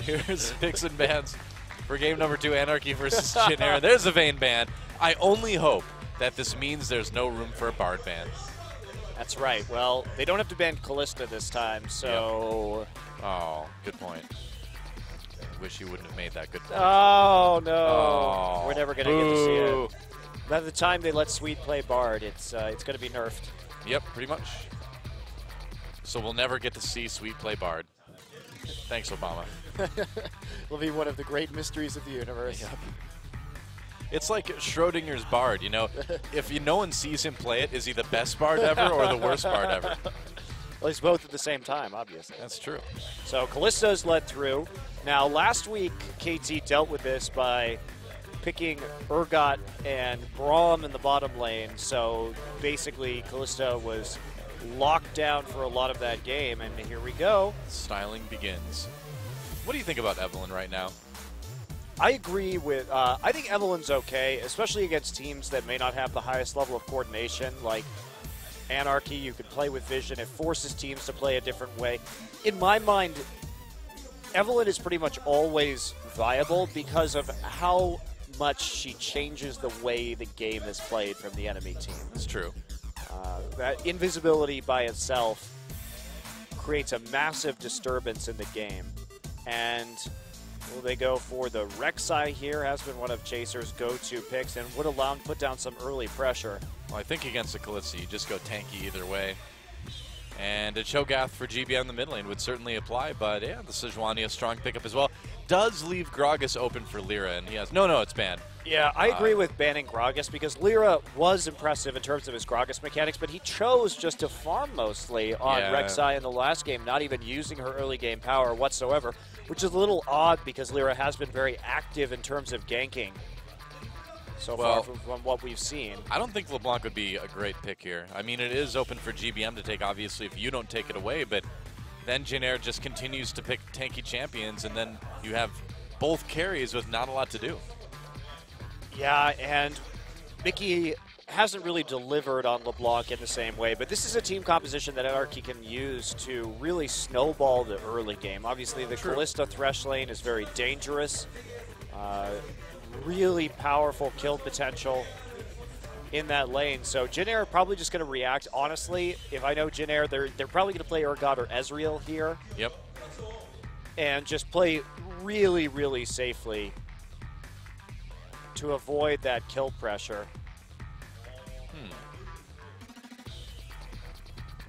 Here's picks and bans for game number 2, Anarchy versus Genera. There's a Vayne ban. I only hope that this means there's no room for a Bard ban. That's right. Well, they don't have to ban Kalista this time, so... Yep. Oh, good point. I wish you wouldn't have made that good point. Oh, no. Oh, we're never going to get to see it. By the time they let Sweet play Bard, it's going to be nerfed. Yep, pretty much. So we'll never get to see Sweet play Bard. Thanks, Obama. Will be one of the great mysteries of the universe. Yep. It's like Schrodinger's Bard, you know. If no one sees him play it, is he the best Bard ever or the worst Bard ever? Well, he's both at the same time, obviously. That's true. So Kalista's led through. Now, last week, KT dealt with this by picking Urgot and Braum in the bottom lane. So basically, Kalista was locked down for a lot of that game, and here we go. Styling begins. What do you think about Evelynn right now? I agree with, I think Evelyn's okay, especially against teams that may not have the highest level of coordination, like Anarchy. You could play with Vision. It forces teams to play a different way. In my mind, Evelynn is pretty much always viable because of how much she changes the way the game is played from the enemy team. That's true. That invisibility by itself creates a massive disturbance in the game. And will they go for the Rek'Sai here? Has been one of Chaser's go-to picks and would allow him to put down some early pressure. Well, I think against the Kalista, you just go tanky either way. And a Cho'Gath for GBM in the mid lane would certainly apply, but yeah, the Sejuani a strong pickup as well. Does leave Gragas open for Lyra, and he has... No, it's banned. Yeah, I agree with banning Gragas because Lyra was impressive in terms of his Gragas mechanics, but he chose just to farm mostly on Rek'Sai in the last game, not even using her early game power whatsoever, which is a little odd because Lyra has been very active in terms of ganking so far from what we've seen. I don't think LeBlanc would be a great pick here. I mean, it is open for GBM to take, obviously, if you don't take it away, but then Jennair just continues to pick tanky champions, and then you have both carries with not a lot to do. Yeah, and Mickey hasn't really delivered on LeBlanc in the same way, but this is a team composition that Anarchy can use to really snowball the early game. Obviously, the Kalista Thresh lane is very dangerous. Really powerful kill potential in that lane. So Jennair are probably just going to react. Honestly, if I know Jennair, they're probably going to play Urgot or Ezreal here. Yep. And just play really, really safely to avoid that kill pressure.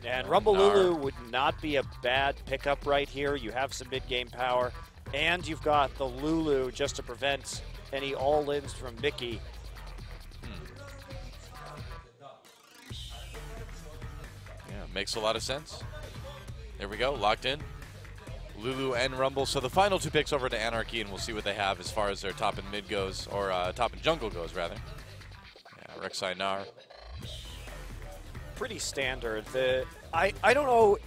And Rumble Lulu would not be a bad pickup right here. You have some mid-game power, and you've got the Lulu just to prevent any all-ins from Mickey. Yeah, makes a lot of sense. There we go, locked in. Lulu and Rumble. So the final two picks over to Anarchy, and we'll see what they have as far as their top and mid goes, or top and jungle goes, rather. Yeah, Rek'Sai Gnar. Pretty standard. I don't know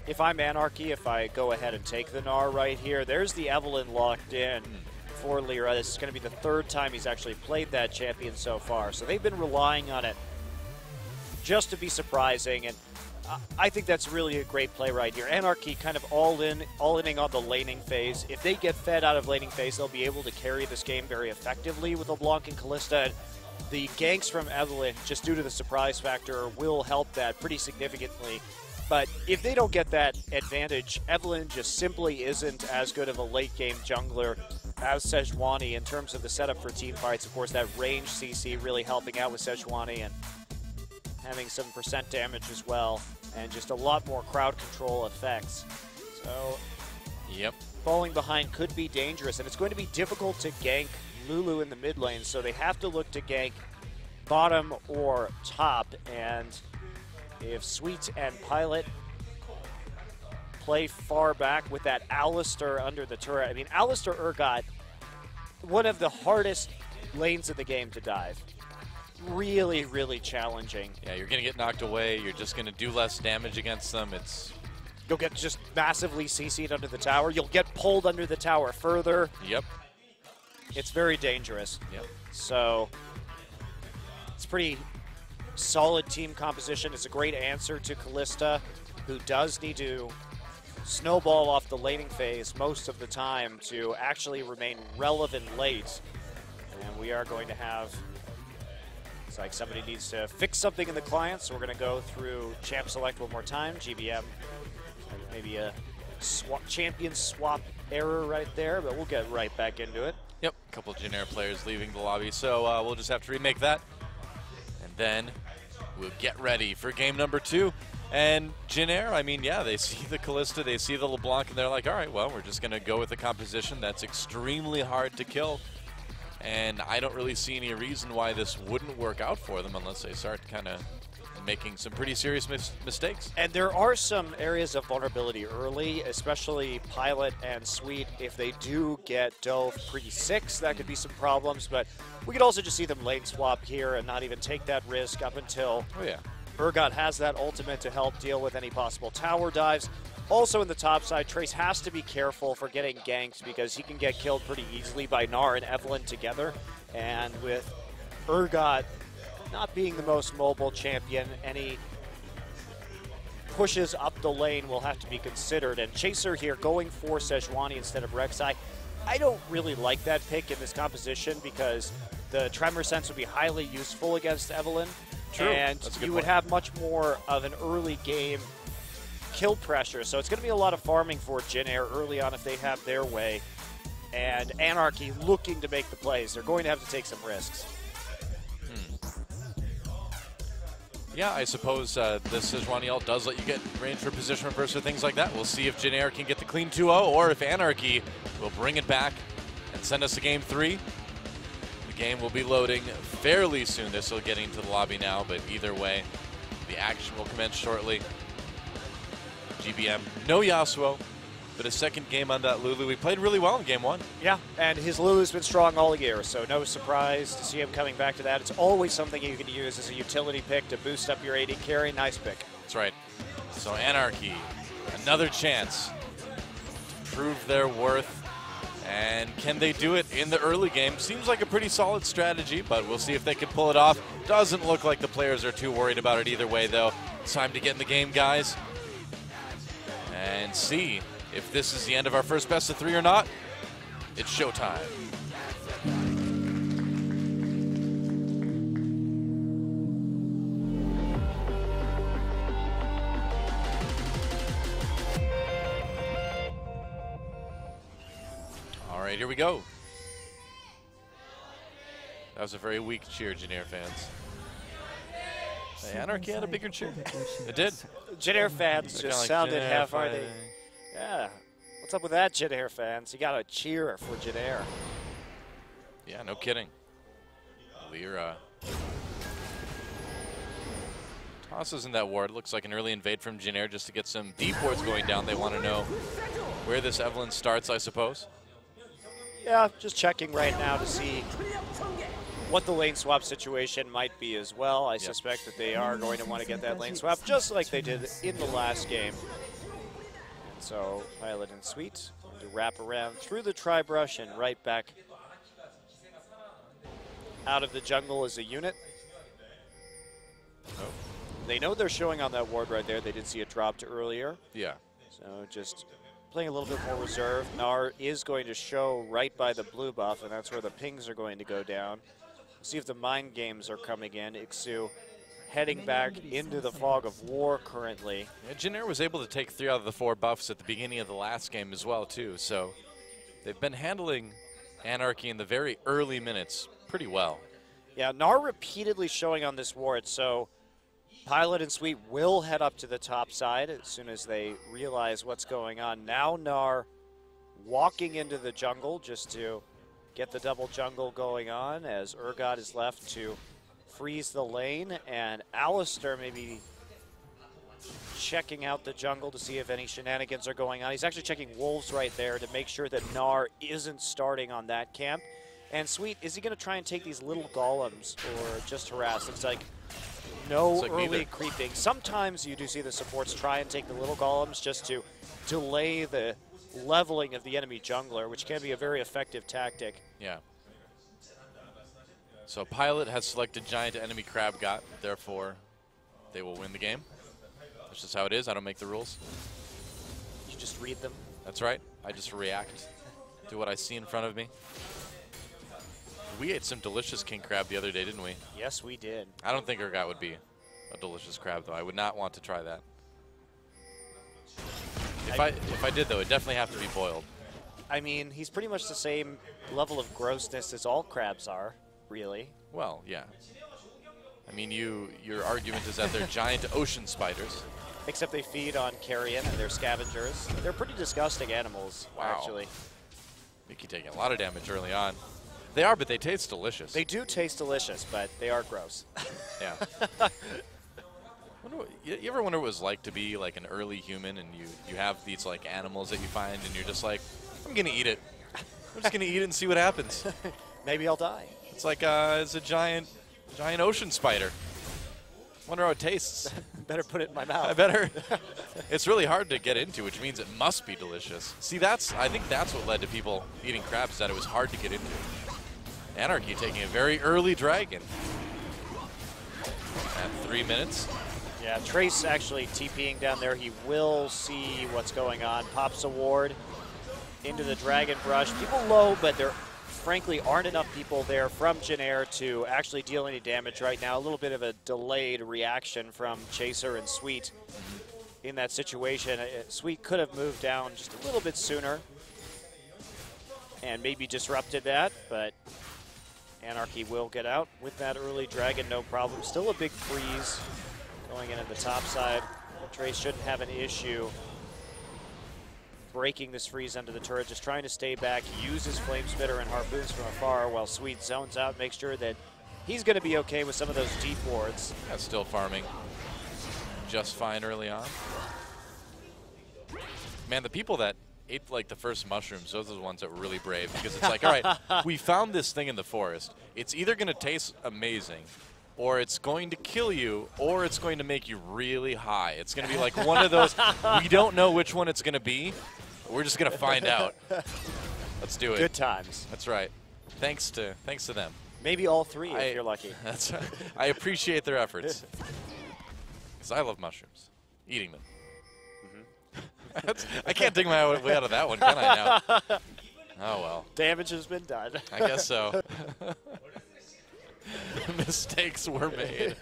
if I'm Anarchy, if I go ahead and take the Gnar right here. There's the Evelynn locked in for Lyra. This is going to be the third time he's actually played that champion so far. So they've been relying on it just to be surprising, and I think that's really a great play right here. Anarchy kind of all-inning on the laning phase. If they get fed out of laning phase, they'll be able to carry this game very effectively with LeBlanc and Kalista. And the ganks from Evelynn, just due to the surprise factor, will help that pretty significantly. But if they don't get that advantage, Evelynn just simply isn't as good of a late-game jungler as Sejuani in terms of the setup for team fights. Of course, that range CC really helping out with Sejuani and having some percent damage as well, and just a lot more crowd control effects. So, falling behind could be dangerous, and it's going to be difficult to gank Lulu in the mid lane, so they have to look to gank bottom or top, and if Sweet and Pilot play far back with that Alistar under the turret, I mean, Alistar Urgot, one of the hardest lanes in the game to dive. Really, really challenging. Yeah, you're going to get knocked away. You're just going to do less damage against them. You'll get just massively CC'd under the tower. You'll get pulled under the tower further. Yep. It's very dangerous. Yep. So it's pretty solid team composition. It's a great answer to Kalista, who does need to snowball off the laning phase most of the time to actually remain relevant late. And we are going to have, it's like somebody needs to fix something in the client, so we're going to go through champ select one more time, GBM. Maybe a champion swap error right there, but we'll get right back into it. Yep, a couple of Jin Air players leaving the lobby, so we'll just have to remake that. And then we'll get ready for game number 2. And Jin Air, I mean, yeah, they see the Kalista, they see the LeBlanc, and they're like, all right, well, we're just going to go with a composition that's extremely hard to kill. And I don't really see any reason why this wouldn't work out for them unless they start kind of making some pretty serious mistakes. And there are some areas of vulnerability early, especially Pilot and Sweet. If they do get dove pre-6, that could be some problems. But we could also just see them lane swap here and not even take that risk up until Urgot has that ultimate to help deal with any possible tower dives. Also in the top side, Trace has to be careful for getting ganked because he can get killed pretty easily by Gnar and Evelynn together. And with Urgot not being the most mobile champion, any pushes up the lane will have to be considered. And Chaser here going for Sejuani instead of Rek'Sai. I don't really like that pick in this composition because the Tremor Sense would be highly useful against Evelynn. True. And you would have much more of an early game kill pressure. So it's going to be a lot of farming for Jin Air early on if they have their way. And Anarchy looking to make the plays. They're going to have to take some risks. Yeah, I suppose this Sejuani ult does let you get range for position reverse or things like that. We'll see if Jin Air can get the clean 2-0 or if Anarchy will bring it back and send us to game 3. The game will be loading fairly soon. They're still getting to the lobby now, but either way, the action will commence shortly. GBM, no Yasuo, but a second game on that Lulu. We played really well in game 1. Yeah, and his Lulu's been strong all year, so no surprise to see him coming back to that. It's always something you can use as a utility pick to boost up your AD carry. Nice pick. That's right. So Anarchy, another chance to prove their worth. And can they do it in the early game? Seems like a pretty solid strategy, but we'll see if they can pull it off. Doesn't look like the players are too worried about it either way, though. It's time to get in the game, guys, and see if this is the end of our first best of 3 or not. It's showtime. All right, here we go. That was a very weak cheer, Jin Air fans. Hey, Anarchy had a bigger cheer. It did. Jin Air fans just sounded half-hearted. fighting. Yeah. What's up with that, Jin Air fans? You got to cheer for Jin Air. Yeah, no kidding. Lyra tosses in that ward. Looks like an early invade from Jin Air just to get some deep wards going down. They want to know where this Evelynn starts, I suppose. Yeah, just checking right now to see what the lane swap situation might be as well. I suspect that they are going to want to get that lane swap just like they did in the last game. And so Pilot and Sweet going to wrap around through the tri-brush and right back out of the jungle as a unit. Oh. They know they're showing on that ward right there. They did see it dropped earlier. Yeah. So just playing a little bit more reserved. Gnar is going to show right by the blue buff, and that's where the pings are going to go down. We'll see if the mind games are coming in. Ixu heading back into the fog of war currently. Yeah, Jin Air was able to take 3 out of the 4 buffs at the beginning of the last game as well, too. So they've been handling Anarchy in the very early minutes pretty well. Yeah, Gnar repeatedly showing on this ward, so Pilot and Sweet will head up to the top side as soon as they realize what's going on. Now Gnar walking into the jungle just to get the double jungle going on as Urgot is left to freeze the lane, and Alistar maybe checking out the jungle to see if any shenanigans are going on. He's actually checking wolves right there to make sure that Gnar isn't starting on that camp. And Sweet, is he going to try and take these little golems or just harass? It's like no early neither. creeping. Sometimes you do see the supports try and take the little golems just to delay the leveling of the enemy jungler, which can be a very effective tactic. Yeah. So Pilot has selected Giant Enemy Crab God, therefore they will win the game. That's just how it is. I don't make the rules. just read them. That's right. I just react to what I see in front of me. We ate some delicious king crab the other day, didn't we? Yes, we did. I don't think Urgot would be a delicious crab, though. I would not want to try that. If I did, though, it'd definitely have to be boiled. I mean, he's pretty much the same level of grossness as all crabs are, really. Well, yeah. I mean, your argument is that they're giant ocean spiders. Except they feed on carrion and they're scavengers. They're pretty disgusting animals, actually. Mickey taking a lot of damage early on. They are, but they taste delicious. They do taste delicious, but they are gross. Yeah. You ever wonder what it was like to be like an early human and you have these like animals that you find and you're just like, I'm going to eat it. I'm just going to eat it and see what happens. Maybe I'll die. It's like it's a giant ocean spider. Wonder how it tastes. Better put it in my mouth. I better. It's really hard to get into, which means it must be delicious. See, I think that's what led to people eating crabs, that it was hard to get into. Anarchy taking a very early dragon. At 3 minutes. Yeah, Trace actually TPing down there. He will see what's going on. Pops a ward into the dragon brush. People low, but there frankly aren't enough people there from Janair to actually deal any damage right now. A little bit of a delayed reaction from Chaser and Sweet in that situation. Sweet could have moved down just a little bit sooner and maybe disrupted that, but Anarchy will get out with that early dragon, no problem. Still a big freeze going in at the top side. Trace shouldn't have an issue breaking this freeze under the turret, just trying to stay back, uses Flame Spitter and Harpoons from afar while Sweet zones out, makes sure that he's going to be okay with some of those deep wards. That's still farming just fine early on. Man, the people that ate like the first mushrooms, those are the ones that were really brave, because it's like, all right, we found this thing in the forest. It's either going to taste amazing, or it's going to kill you, or it's going to make you really high. It's going to be like one of those. We don't know which one it's going to be. We're just going to find out. Let's do it. Good times. That's right. Thanks to them. Maybe all three if you're lucky. That's right. I appreciate their efforts. Because I love mushrooms. Eating them. I can't dig my way out of that one, can I now? Oh, well. Damage has been done. I guess so. Mistakes were made.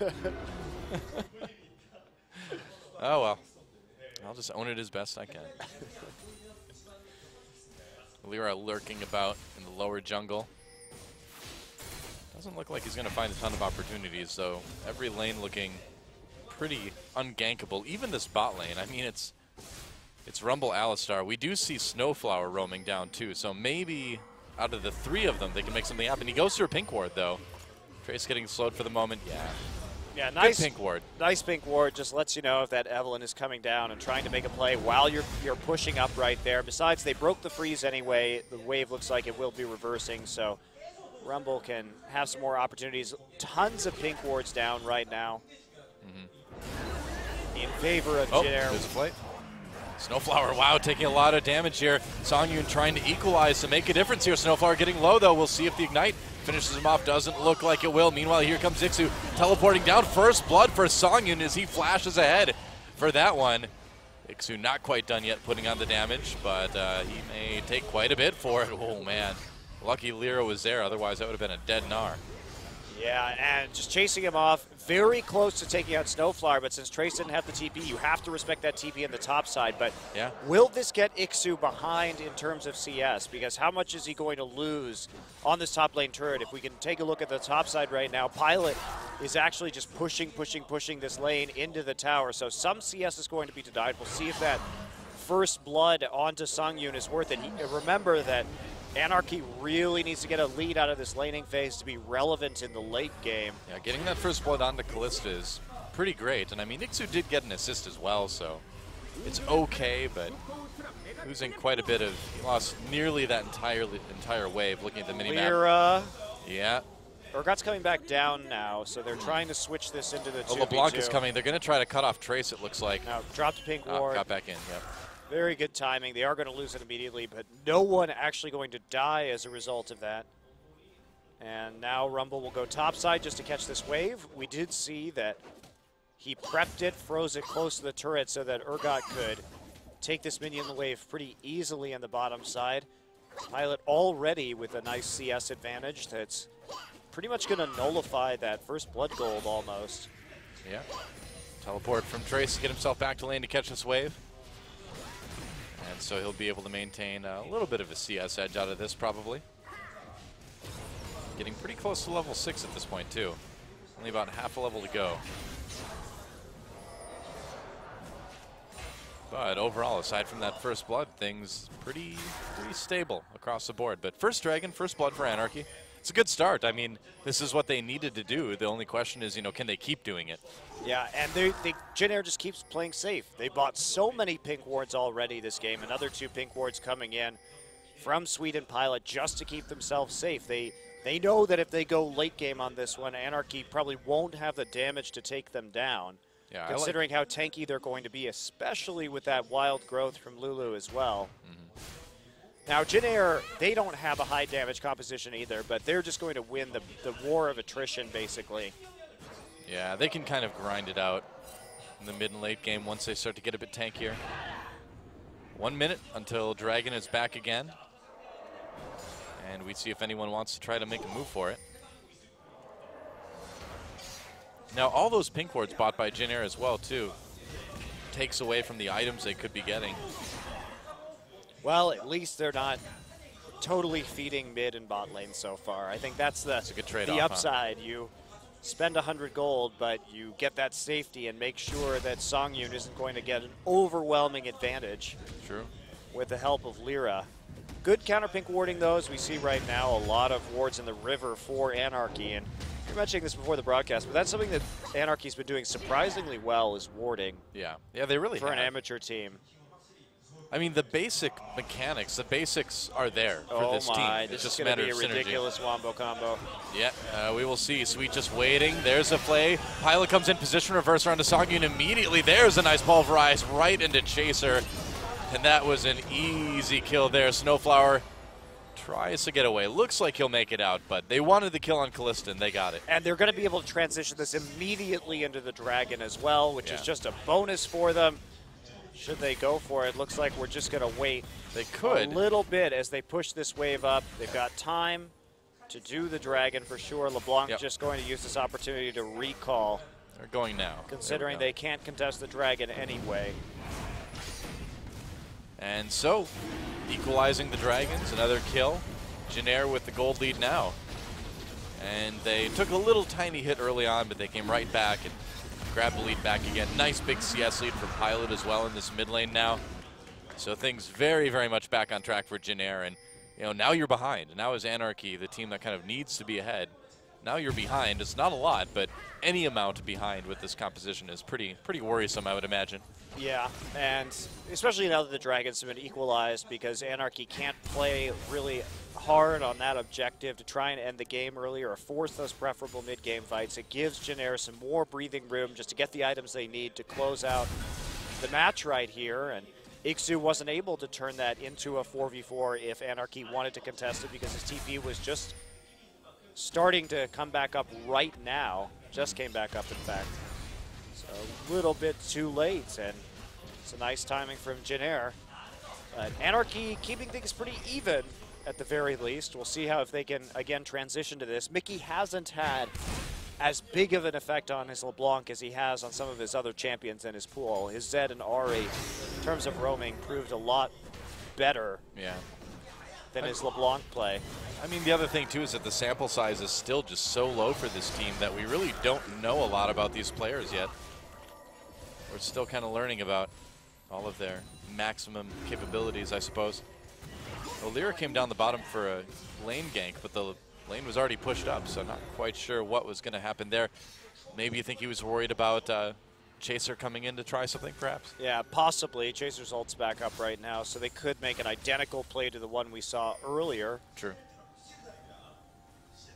Oh, well. I'll just own it as best I can. Lyra lurking about in the lower jungle. Doesn't look like he's going to find a ton of opportunities, though. Every lane looking pretty ungankable. Even this bot lane. I mean, it's Rumble Alistar. We do see Snowflower roaming down, too, so maybe out of the three of them, they can make something happen. He goes through a pink ward, though. Trace getting slowed for the moment. Yeah, nice. Good pink ward. Nice pink ward. Just lets you know if that Evelynn is coming down and trying to make a play while you're pushing up right there. Besides, they broke the freeze anyway. The wave looks like it will be reversing, so Rumble can have some more opportunities. Tons of pink wards down right now in favor of Janair. There's a play. Snowflower, wow, taking a lot of damage here. Songyun trying to equalize to make a difference here. Snowflower getting low, though. We'll see if the Ignite finishes him off. Doesn't look like it will. Meanwhile, here comes Ixu teleporting down. First blood for Songyun as he flashes ahead for that one. Ixu not quite done yet putting on the damage, but he may take quite a bit for it. Oh, man. Lucky Lyra was there. Otherwise, that would have been a dead Gnar. Yeah, and just chasing him off, very close to taking out Snowflower, but since Trace didn't have the TP, you have to respect that TP in the top side. But yeah, will this get Ixu behind in terms of CS? Because how much is he going to lose on this top lane turret? If we can take a look at the top side right now, Pilot is actually just pushing this lane into the tower. So some CS is going to be denied. We'll see if that first blood onto Songyun is worth it. Remember that Anarchy really needs to get a lead out of this laning phase to be relevant in the late game. Yeah, getting that first blood onto Callista is pretty great. And I mean, Ixu did get an assist as well, so it's okay, but losing quite a bit of, he lost nearly that entire wave looking at the minimap. Lyra. Yeah. Urgot's coming back down now, so they're trying to switch this into the 2v2. Oh, LeBlanc is coming. They're going to try to cut off Trace, it looks like. Now, dropped a pink ward. Got back in, yep. Very good timing. They are going to lose it immediately, but no one actually going to die as a result of that. And now Rumble will go topside just to catch this wave. We did see that he prepped it, froze it close to the turret so that Urgot could take this minion wave pretty easily on the bottom side. Pilot already with a nice CS advantage that's pretty much going to nullify that first blood gold almost. Yeah. Teleport from Trace to get himself back to lane to catch this wave. And so he'll be able to maintain a little bit of a CS edge out of this probably. Getting pretty close to level 6 at this point too. Only about half a level to go. But overall, aside from that first blood, things pretty stable across the board. But first dragon, first blood for Anarchy. It's a good start. I mean, this is what they needed to do. The only question is, can they keep doing it? Yeah, and Jin Air just keeps playing safe. They bought so many pink wards already this game. Another 2 pink wards coming in from Sweden Pilot just to keep themselves safe. They know that if they go late game on this one, Anarchy probably won't have the damage to take them down. Yeah, considering how tanky they're going to be, especially with that wild growth from Lulu as well. Now, Jin Air, they don't have a high damage composition either, but they're just going to win the war of attrition, basically. Yeah, they can kind of grind it out in the mid and late game once they start to get a bit tankier. 1 minute until Dragon is back again. And we see if anyone wants to try to make a move for it. Now, all those pink wards bought by Jin Air as well, too, takes away from the items they could be getting. Well, at least they're not totally feeding mid and bot lane so far. I think that's a good trade-off, the upside. Huh? You spend 100 gold, but you get that safety and make sure that Songyun isn't going to get an overwhelming advantage. True. With the help of Lyra. Good counter pink warding, though, as we see right now. A lot of wards in the river for Anarchy. And you're mentioning this before the broadcast, but that's something that Anarchy's been doing surprisingly well is warding. Yeah, they really have. For an amateur team. I mean, the basic mechanics, the basics are there for this team. It's just going to be a ridiculous wombo combo. Yeah, we will see. Sweet just waiting. There's a play. Pilot comes in position, reverse around to Songyun immediately. There's a nice pulverize right into Chaser. And that was an easy kill there. Snowflower tries to get away. Looks like he'll make it out, but they wanted the kill on Callista, and they got it. And they're going to be able to transition this immediately into the Dragon as well, which is just a bonus for them. Should they go for it? Looks like we're just going to wait a little bit as they push this wave up. They've got time to do the Dragon for sure. LeBlanc just going to use this opportunity to recall. They're going now. Considering they can't contest the Dragon anyway. And so, equalizing the Dragons, another kill. Jin Air with the gold lead now. And they took a little tiny hit early on, but they came right back and grabbed the lead back again. Nice big CS lead from Pilot as well in this mid lane now. So things very, very much back on track for Jin Air. And now you're behind. Now is Anarchy, the team that kind of needs to be ahead. Now you're behind. It's not a lot, but any amount behind with this composition is pretty worrisome, I would imagine. Yeah, and especially now that the Dragons have been equalized, because Anarchy can't play really hard on that objective to try and end the game earlier or force those preferable mid-game fights. It gives Jin Air some more breathing room just to get the items they need to close out the match right here. And Ixu wasn't able to turn that into a 4v4 if Anarchy wanted to contest it, because his TP was just starting to come back up right now. Just came back up, in fact. So a little bit too late, and it's a nice timing from Jin Air. But Anarchy keeping things pretty even at the very least. We'll see how if they can, again, transition to this. Mickey hasn't had as big of an effect on his LeBlanc as he has on some of his other champions in his pool. His Zed and Ahri, in terms of roaming, proved a lot better than his LeBlanc play. I mean, the other thing, too, is that the sample size is still just so low for this team that we really don't know a lot about these players yet. We're still kind of learning about all of their maximum capabilities, I suppose. Well, Lyra came down the bottom for a lane gank, but the lane was already pushed up, so not quite sure what was going to happen there. Maybe you think he was worried about Chaser coming in to try something, perhaps? Yeah, possibly. Chaser's ult's back up right now, so they could make an identical play to the one we saw earlier. True.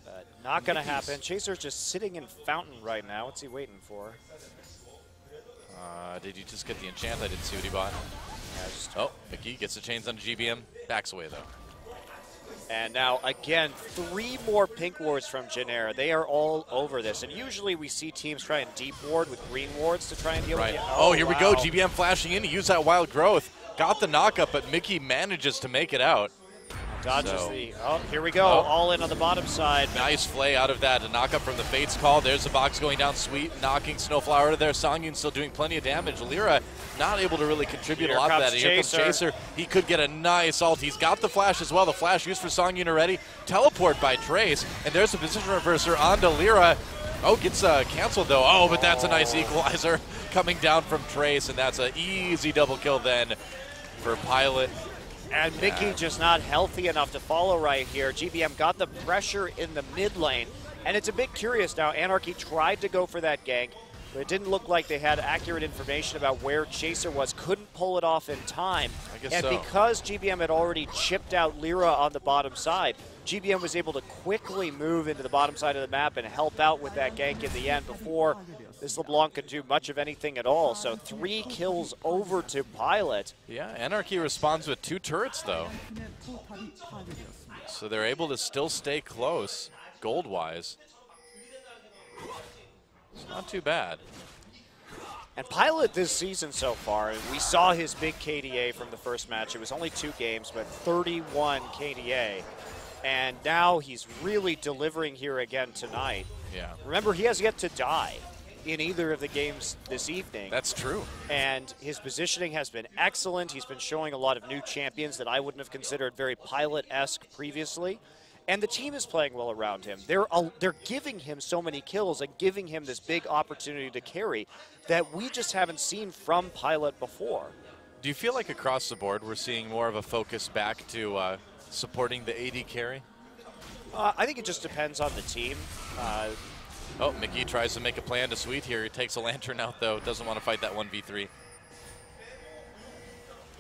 But not going to happen. Chaser's just sitting in Fountain right now. What's he waiting for? Did you just get the enchant? I didn't see what he bought. Oh, Mickey gets the chains on GBM. Backs away, though. And now, again, 3 more pink wards from Jin Air. They are all over this. And usually we see teams try and deep ward with green wards to try and deal with it. Oh, here we go. GBM flashing in to use that wild growth. got the knockup, but Mickey manages to make it out. Dodges the, oh, here we go, all in on the bottom side. Nice play out of that, a knockup from the Fates call. There's the box going down sweet, knocking Snowflower out of there. Songyun still doing plenty of damage. Lyra not able to really contribute a lot to that. Here comes Chaser. He could get a nice ult. He's got the flash as well. The flash used for Songyun already. Teleport by Trace, and there's a position reverser onto Lyra. Oh, gets canceled though. Oh, but that's a nice equalizer coming down from Trace, and that's an easy double kill then for Pilot. And Mickey just not healthy enough to follow right here. GBM got the pressure in the mid lane, and it's a bit curious now. Anarchy tried to go for that gank, but it didn't look like they had accurate information about where Chaser was. Couldn't pull it off in time. And because GBM had already chipped out Lyra on the bottom side, GBM was able to quickly move into the bottom side of the map and help out with that gank in the end before this LeBlanc could do much of anything at all. So 3 kills over to Pilot. Yeah, Anarchy responds with 2 turrets though. So they're able to still stay close, gold-wise. It's not too bad. And Pilot this season so far, and we saw his big KDA from the first match. It was only 2 games, but 31 KDA. And now he's really delivering here again tonight. Yeah. Remember, he has yet to die in either of the games this evening. That's true. And his positioning has been excellent. He's been showing a lot of new champions that I wouldn't have considered very Pilot-esque previously. And the team is playing well around him. They're giving him so many kills and giving him this big opportunity to carry that we just haven't seen from Pilot before. Do you feel like across the board we're seeing more of a focus back to supporting the AD carry? I think it just depends on the team. Oh, Mickey tries to make a plan to sweet here. He takes a lantern out, though. Doesn't want to fight that 1v3.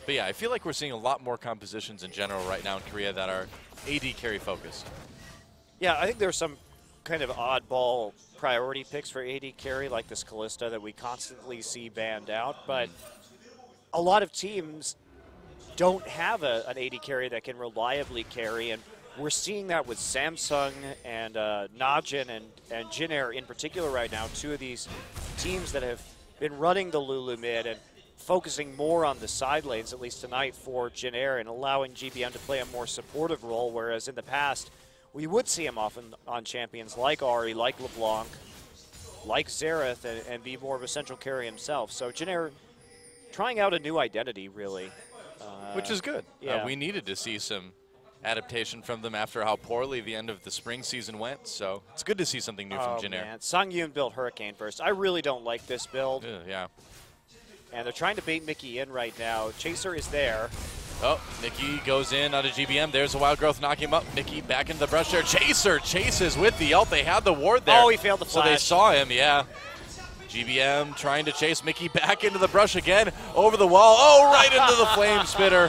But yeah, I feel like we're seeing a lot more compositions in general right now in Korea that are AD carry focused. Yeah, I think there's some kind of oddball priority picks for AD carry, like this Kalista that we constantly see banned out. But a lot of teams don't have an AD carry that can reliably carry, and we're seeing that with Samsung and Najin and Jin Air in particular right now, 2 of these teams that have been running the Lulu mid and focusing more on the side lanes, at least tonight for Jin Air, and allowing GBM to play a more supportive role, whereas in the past we would see him often on champions like Ahri, like LeBlanc, like Xerath, and be more of a central carry himself. So Jin Air trying out a new identity, really. Which is good. Yeah. We needed to see some adaptation from them after how poorly the end of the spring season went, so it's good to see something new from Jin Air. Man. Songyun built Hurricane first. I really don't like this build. Yeah. And they're trying to bait Mickey in right now. Chaser is there. Oh, Mickey goes in out of GBM. There's a Wild Growth knocking him up. Mickey back into the brush there. Chaser chases with the ult. They had the ward there. Oh, he failed the flash. So they saw him, yeah. GBM trying to chase Mickey back into the brush again, over the wall. Oh, right into the flame spitter.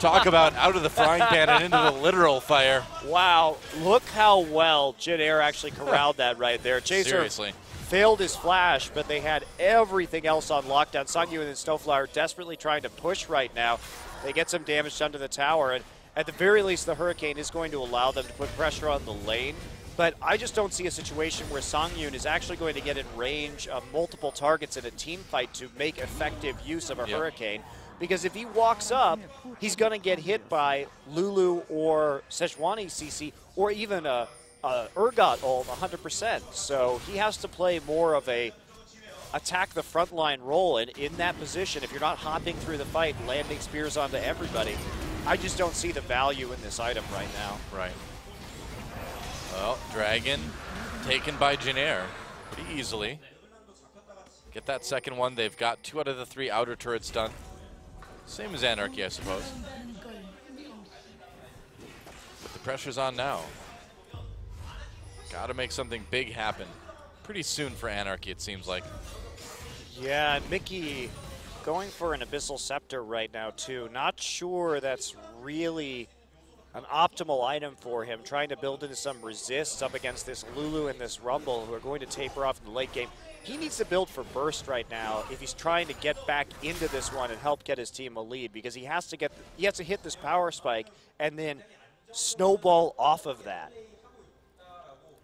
Talk about out of the frying pan and into the literal fire. Wow, look how well Jin Air actually corralled that right there. Chaser Seriously failed his flash, but they had everything else on lockdown. Songyun and Snowflower desperately trying to push right now. They get some damage done to the tower, and at the very least, the Hurricane is going to allow them to put pressure on the lane. But I just don't see a situation where Songyun is actually going to get in range of multiple targets in a team fight to make effective use of a Hurricane. Because if he walks up, he's going to get hit by Lulu or Sejuani CC or even a Urgot ult 100%. So he has to play more of a attack the front line role. And in that position, if you're not hopping through the fight, landing spears onto everybody, I just don't see the value in this item right now. Right. Well, Dragon taken by Jin Air pretty easily. Get that second one. They've got 2 out of the 3 outer turrets done. Same as Anarchy, I suppose. But the pressure's on now. Got to make something big happen pretty soon for Anarchy, it seems like. Yeah, Mickey going for an Abyssal Scepter right now, too. Not sure that's really an optimal item for him, trying to build into some resists up against this Lulu and this Rumble, who are going to taper off in the late game. He needs to build for burst right now if he's trying to get back into this one and help get his team a lead, because he has to hit this power spike and then snowball off of that.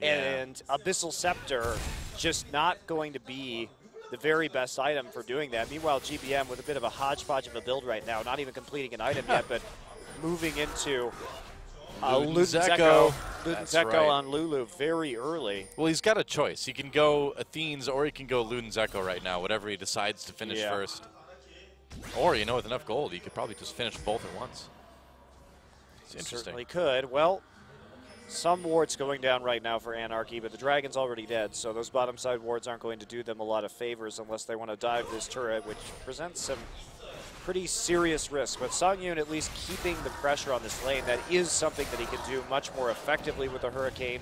Yeah. And Abyssal Scepter just not going to be the very best item for doing that. Meanwhile, GBM with a bit of a hodgepodge of a build right now, not even completing an item yet, but moving into Zeko. Zeko on Lulu very early. Well, he's got a choice. He can go Athenes or he can go Luden Zeko right now, whatever he decides to finish first. Or, you know, with enough gold, he could probably just finish both at once. It's interesting. Certainly could. Well, some wards going down right now for Anarchy, but the Dragon's already dead, so those bottom side wards aren't going to do them a lot of favors unless they want to dive this turret, which presents some pretty serious risk. But Songyun at least keeping the pressure on this lane. That is something that he can do much more effectively with the Hurricane,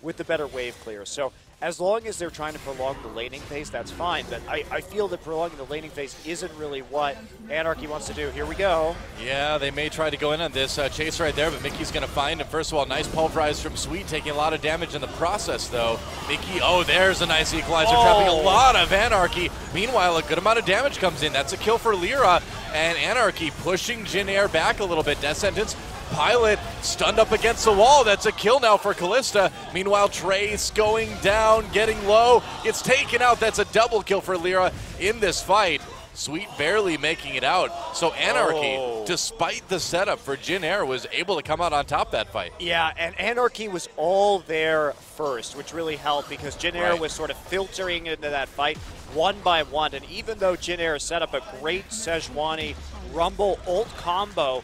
with the better wave clear. So as long as they're trying to prolong the laning phase, that's fine. But I feel that prolonging the laning phase isn't really what Anarchy wants to do. Here we go. Yeah, they may try to go in on this chase right there, but Mickey's going to find him. First of all, nice pulverize from Sweet, taking a lot of damage in the process, though. Mickey, oh, there's a nice equalizer, trapping a lot of Anarchy. Meanwhile, a good amount of damage comes in. That's a kill for Lyra, and Anarchy pushing Jin Air back a little bit. Death Sentence. Pilot stunned up against the wall. That's a kill now for Callista. Meanwhile, Trace going down, getting low. Gets taken out. That's a double kill for Lyra in this fight. Sweet barely making it out. So Anarchy, despite the setup for Jin Air, was able to come out on top that fight. Yeah, and Anarchy was all there first, which really helped because Jin Air was sort of filtering into that fight one by one. And even though Jin Air set up a great Sejuani Rumble ult combo,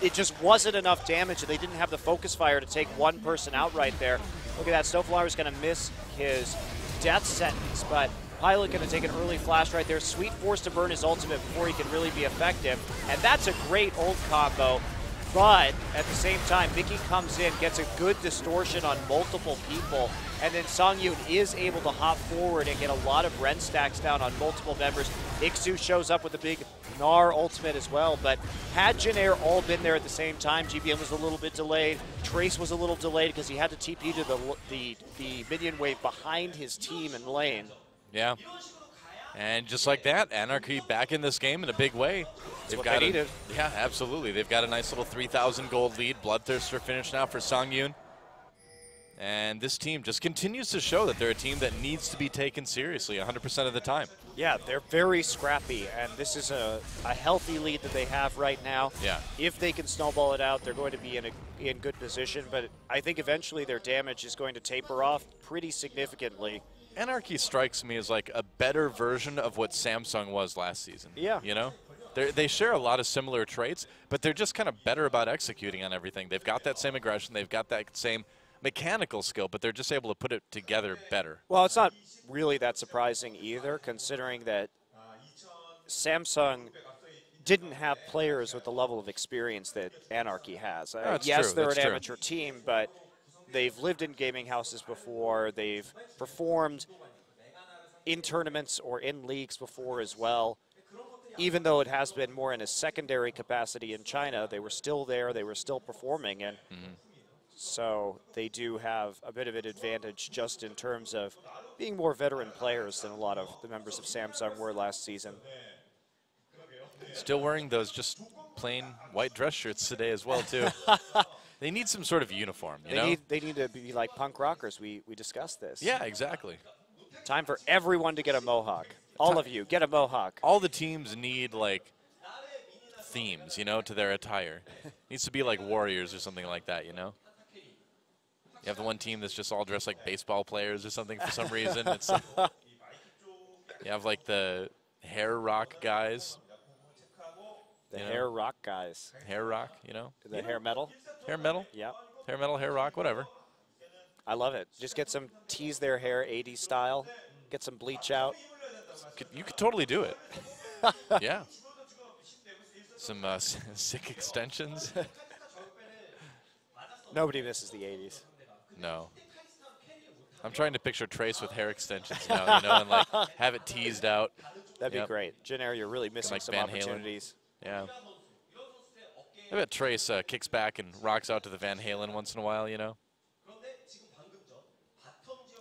it just wasn't enough damage, and they didn't have the focus fire to take one person out right there. Look at that, Snowflower is going to miss his death sentence, but Pilot going to take an early flash right there. Sweet forced to burn his ultimate before he can really be effective, and that's a great ult combo. But at the same time, Mickey comes in, gets a good distortion on multiple people, and then Songyun is able to hop forward and get a lot of Ren stacks down on multiple members. Ixu shows up with a big Gnar ultimate as well, but had Jin Air all been there at the same time, GBM was a little bit delayed. Trace was a little delayed because he had to TP to the minion wave behind his team in lane. Yeah. And just like that, Anarchy back in this game in a big way. That's what they needed. Yeah, absolutely. They've got a nice little 3,000 gold lead. Bloodthirster finish now for Songyun. And this team just continues to show that they're a team that needs to be taken seriously 100% of the time. Yeah, they're very scrappy, and this is a healthy lead that they have right now. Yeah. If they can snowball it out, they're going to be in good position, but I think eventually their damage is going to taper off pretty significantly. Anarchy strikes me as like a better version of what Samsung was last season. Yeah. You know? They share a lot of similar traits, but they're just kind of better about executing on everything. They've got that same aggression. They've got that same mechanical skill, but they're just able to put it together better. Well, it's not really that surprising either, considering that Samsung didn't have players with the level of experience that Anarchy has. Yes, they're an amateur team, but they've lived in gaming houses before. They've performed in tournaments or in leagues before as well. Even though it has been more in a secondary capacity in China, they were still there. They were still performing, and so they do have a bit of an advantage just in terms of being more veteran players than a lot of the members of Samsung were last season. Still wearing those just plain white dress shirts today as well, too. They need some sort of uniform, you know? They need to be like punk rockers. We discussed this. Yeah, exactly. Time for everyone to get a mohawk. All of you, get a mohawk. All the teams need, like, themes, you know, to their attire. Needs to be like Warriors or something like that, you know? You have the one team that's just all dressed like baseball players or something for some reason. It's you have, like, the hair rock guys. The hair rock guys. Hair rock, you know? The hair metal? Hair metal? Yep. Hair metal, hair rock, whatever. I love it. Just get some, tease their hair 80s style. Get some bleach out. You could totally do it. Yeah. Some sick extensions. Nobody misses the 80s. No. I'm trying to picture Trace with hair extensions now, you know, and like have it teased out. That'd be great. Jin Air, you're really missing like some Van opportunities. Halen. Yeah. I bet Trace kicks back and rocks out to the Van Halen once in a while, you know.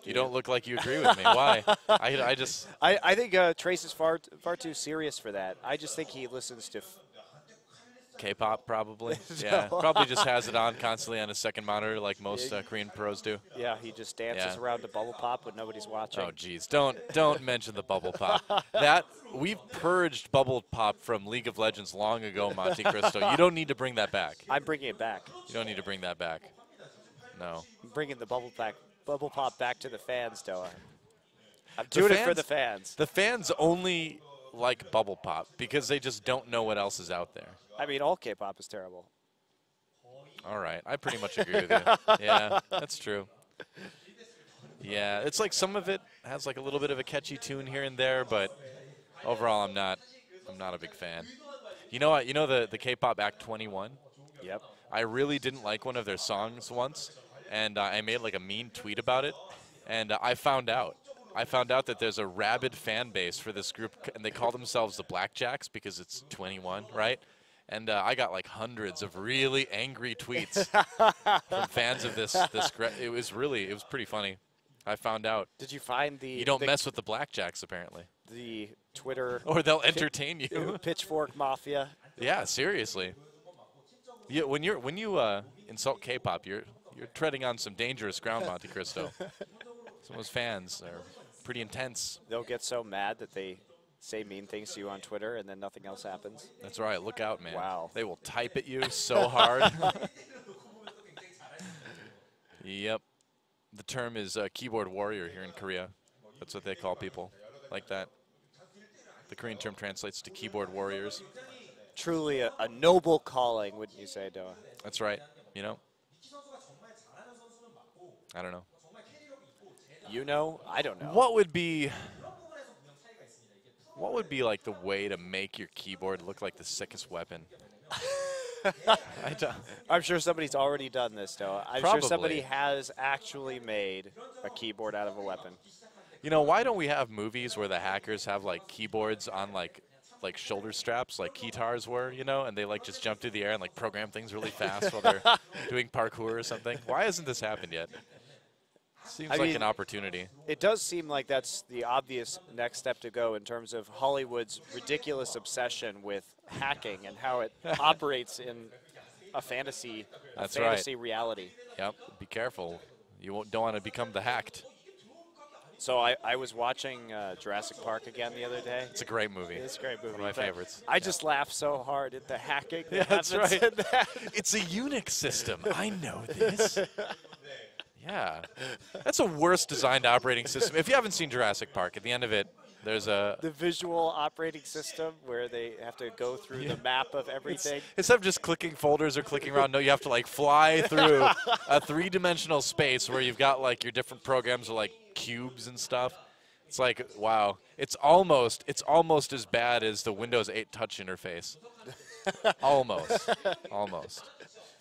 You don't look like you agree with me. Why? I think Trace is far too serious for that. I just think he listens to K-pop, probably. Yeah, probably just has it on constantly on his second monitor like most Korean pros do. Yeah, he just dances around to bubble pop when nobody's watching. Oh, geez. Don't mention the bubble pop. We've purged bubble pop from League of Legends long ago, Monte Cristo. You don't need to bring that back. I'm bringing it back. You don't need to bring that back. No. I'm bringing the bubble pop back to the fans, Doa. I'm doing it for the fans. The fans only like bubble pop because they just don't know what else is out there. I mean, all K-pop is terrible. All right. I pretty much agree with you. Yeah, that's true. Yeah, it's like some of it has like a little bit of a catchy tune here and there, but overall I'm not a big fan. You know what? You know the K-pop Act 21? Yep. I really didn't like one of their songs once, and I made like a mean tweet about it, and I found out that there's a rabid fan base for this group, and they call themselves the Blackjacks because it's 21, right? And I got like hundreds of really angry tweets from fans of this. It was pretty funny. I found out. Did you find You don't mess with the Blackjacks, apparently. The Twitter. Or they'll entertain you. Pitchfork Mafia. Yeah, seriously. Yeah, when you insult K-pop, you're treading on some dangerous ground, Monte Cristo. Some of those fans are pretty intense. They'll get so mad that they say mean things to you on Twitter, and then nothing else happens. That's right. Look out, man. Wow. They will type at you so hard. Yep. The term is keyboard warrior here in Korea. That's what they call people like that. The Korean term translates to keyboard warriors. Truly a noble calling, wouldn't you say, Doa? That's right. You know? I don't know. You know? I don't know. What would be like the way to make your keyboard look like the sickest weapon? I'm sure somebody's already done this, Doa. I'm Probably. sure somebody has actually made a keyboard out of a weapon. You know, why don't we have movies where the hackers have like keyboards on like shoulder straps like guitars were, you know, and they like just jump through the air and like program things really fast while they're doing parkour or something? Why hasn't this happened yet? Seems like an opportunity. It does seem like that's the obvious next step to go in terms of Hollywood's ridiculous obsession with hacking and how it operates in a fantasy reality. Yep. Be careful. You don't want to become the hacked. So I was watching Jurassic Park again the other day. It's a great movie. It's a great movie. One of my favorites. I just laugh so hard at the hacking. Yeah, that's right. It's a Unix system. I know this. Yeah. That's a worse designed operating system. If you haven't seen Jurassic Park, at the end of it, there's the visual operating system where they have to go through the map of everything. Instead of just clicking folders or clicking around, no, you have to like fly through a three-dimensional space where you've got like your different programs or like cubes and stuff. It's like, wow. It's almost as bad as the Windows 8 touch interface. Almost. Almost.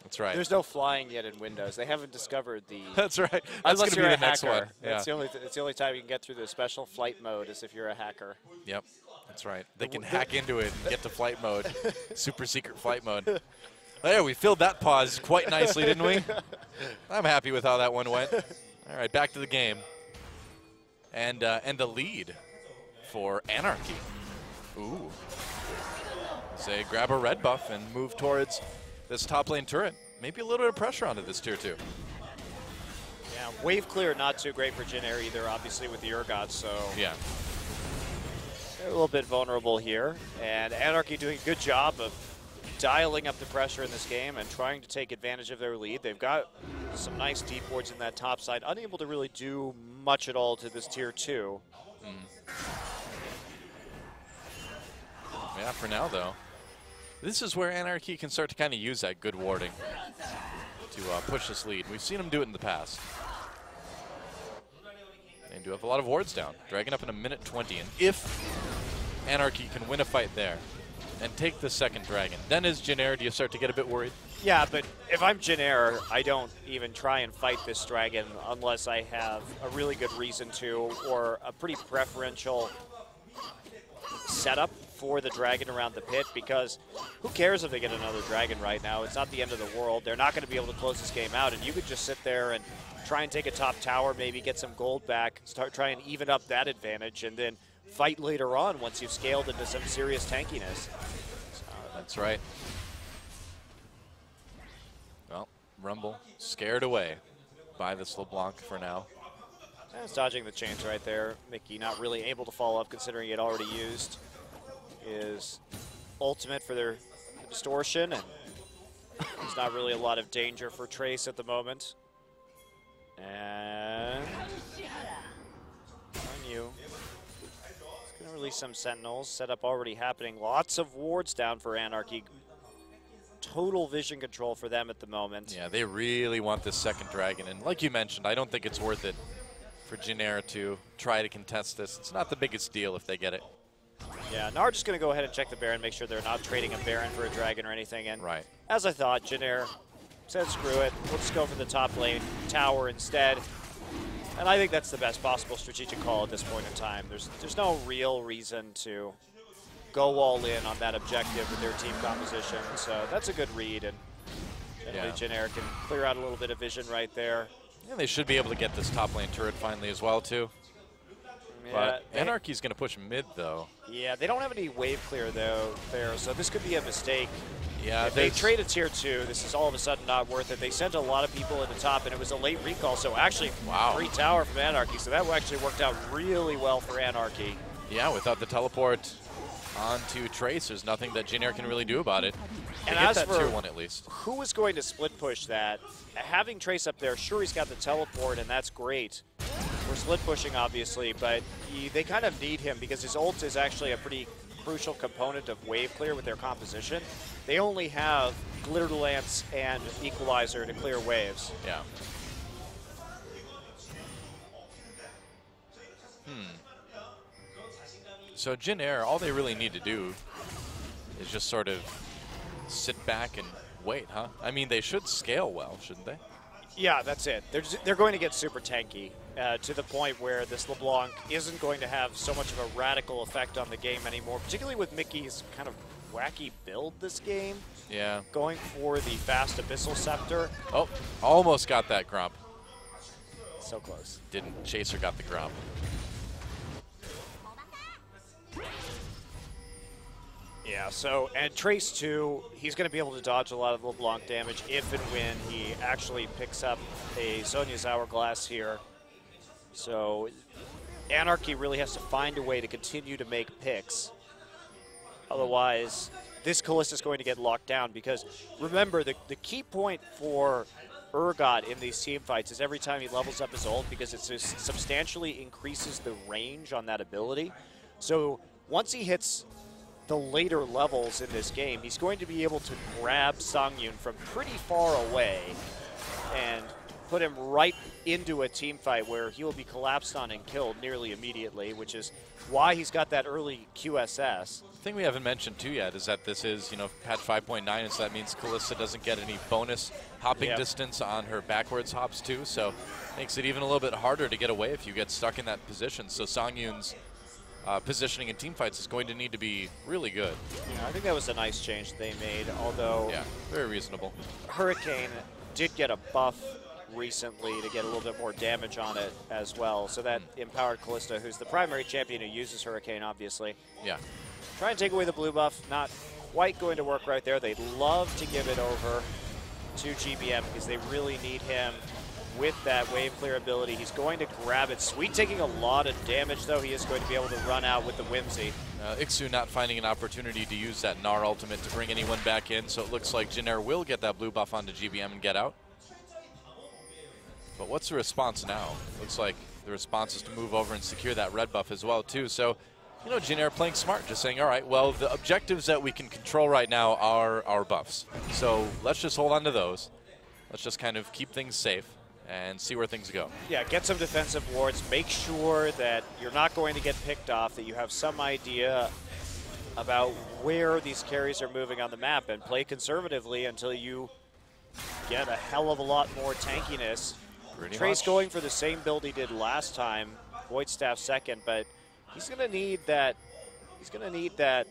That's right. There's no flying yet in Windows. They haven't discovered the. That's right. That's going to be the next one. Yeah. It's the only time you can get through the special flight mode is if you're a hacker. Yep. That's right. They can hack into it and get to flight mode, super secret flight mode. There, we filled that pause quite nicely, didn't we? I'm happy with how that one went. All right, back to the game. And the lead for Anarchy. Ooh. Say grab a red buff and move towards this top lane turret. Maybe a little bit of pressure onto this tier 2. Yeah, wave clear not too great for Jin Air either, obviously with the Urgot, so yeah, they're a little bit vulnerable here. And Anarchy doing a good job of dialing up the pressure in this game and trying to take advantage of their lead. They've got some nice deep wards in that top side, unable to really do much at all to this tier 2. Yeah, for now though. This is where Anarchy can start to kind of use that good warding to push this lead. We've seen them do it in the past. They do have a lot of wards down. Dragon up in 1:20, and if Anarchy can win a fight there and take the second dragon, then as Jin Air, do you start to get a bit worried? Yeah, but if I'm Jin Air, I don't even try and fight this dragon unless I have a really good reason to, or a pretty preferential setup for the dragon around the pit, because who cares if they get another dragon right now? It's not the end of the world. They're not going to be able to close this game out, and you could just sit there and try and take a top tower, maybe get some gold back, start trying and even up that advantage, and then fight later on once you've scaled into some serious tankiness. That's right. Rumble scared away by this LeBlanc for now. He's dodging the chains right there. Mickey not really able to follow up considering he had already used his ultimate for their distortion, and there's not really a lot of danger for Trace at the moment. And on you. He's going to release some Sentinels. Setup already happening. Lots of wards down for Anarchy. Total vision control for them at the moment. Yeah, they really want this second dragon, and like you mentioned, I don't think it's worth it for Jinair to try to contest this. It's not the biggest deal if they get it. Yeah, Nar just going to go ahead and check the Baron, make sure they're not trading a Baron for a dragon or anything. And right. As I thought, Jinair said screw it. Let's go for the top lane tower instead. And I think that's the best possible strategic call at this point in time. There's no real reason to go all in on that objective with their team composition. So that's a good read, and generally Jinair can clear out a little bit of vision right there. Yeah, they should be able to get this top lane turret finally as well, too. But Anarchy's going to push mid, though. Yeah, they don't have any wave clear, though, there, so this could be a mistake. Yeah, if they trade a tier 2, this is all of a sudden not worth it. They sent a lot of people at the top, and it was a late recall, so actually free tower from Anarchy, so that actually worked out really well for Anarchy. Yeah, without the teleport onto Trace, there's nothing that Jinair can really do about it. And get as that for tier 1 at least. Who is going to split push that? Having Trace up there, sure, he's got the teleport, and that's great. We're split pushing, obviously, but they kind of need him because his ult is actually a pretty crucial component of wave clear with their composition. They only have Glitter Lance and Equalizer to clear waves. Yeah. So Jinair, all they really need to do is just sort of sit back and wait, huh? I mean, they should scale well, shouldn't they? Yeah, that's it. They're going to get super tanky to the point where this LeBlanc isn't going to have so much of a radical effect on the game anymore, particularly with Mickey's kind of wacky build this game. Yeah. Going for the fast Abyssal Scepter. Oh, almost got that Grump. So close. Didn't. Chaser got the Grump. Yeah, so, and Trace too, he's going to be able to dodge a lot of LeBlanc damage if and when he actually picks up a Sonya's Hourglass here. So, Anarchy really has to find a way to continue to make picks. Otherwise, this Kalista is going to get locked down because, remember, the key point for Urgot in these team fights is every time he levels up his ult because it substantially increases the range on that ability. So, once he hits the later levels in this game, he's going to be able to grab Songyun from pretty far away and put him right into a team fight where he will be collapsed on and killed nearly immediately, which is why he's got that early QSS. The thing we haven't mentioned too yet is that this is, patch 5.9, and so that means Kalista doesn't get any bonus hopping distance on her backwards hops too, so makes it even a little bit harder to get away if you get stuck in that position. So Songyun's positioning in teamfights is going to need to be really good. Yeah, I think that was a nice change they made, although very reasonable. Hurricane did get a buff recently to get a little bit more damage on it as well, so that empowered Kalista, who's the primary champion who uses Hurricane, obviously. Yeah. Try and take away the blue buff, not quite going to work right there. They'd love to give it over to GBM because they really need him with that wave clear ability. He's going to grab it. Sweet taking a lot of damage, though. He is going to be able to run out with the Whimsy. Ixu not finding an opportunity to use that Gnar ultimate to bring anyone back in, so it looks like Jinair will get that blue buff onto GBM and get out. But what's the response now? Looks like the response is to move over and secure that red buff as well, too. So, Jinair playing smart, just saying, all right, well, the objectives that we can control right now are our buffs. So let's just hold on to those. Let's just kind of keep things safe and see where things go. Yeah, get some defensive wards. Make sure that you're not going to get picked off, that you have some idea about where these carries are moving on the map, and play conservatively until you get a hell of a lot more tankiness. Trace going for the same build he did last time, Void Staff second, but he's going to need that. He's going to need that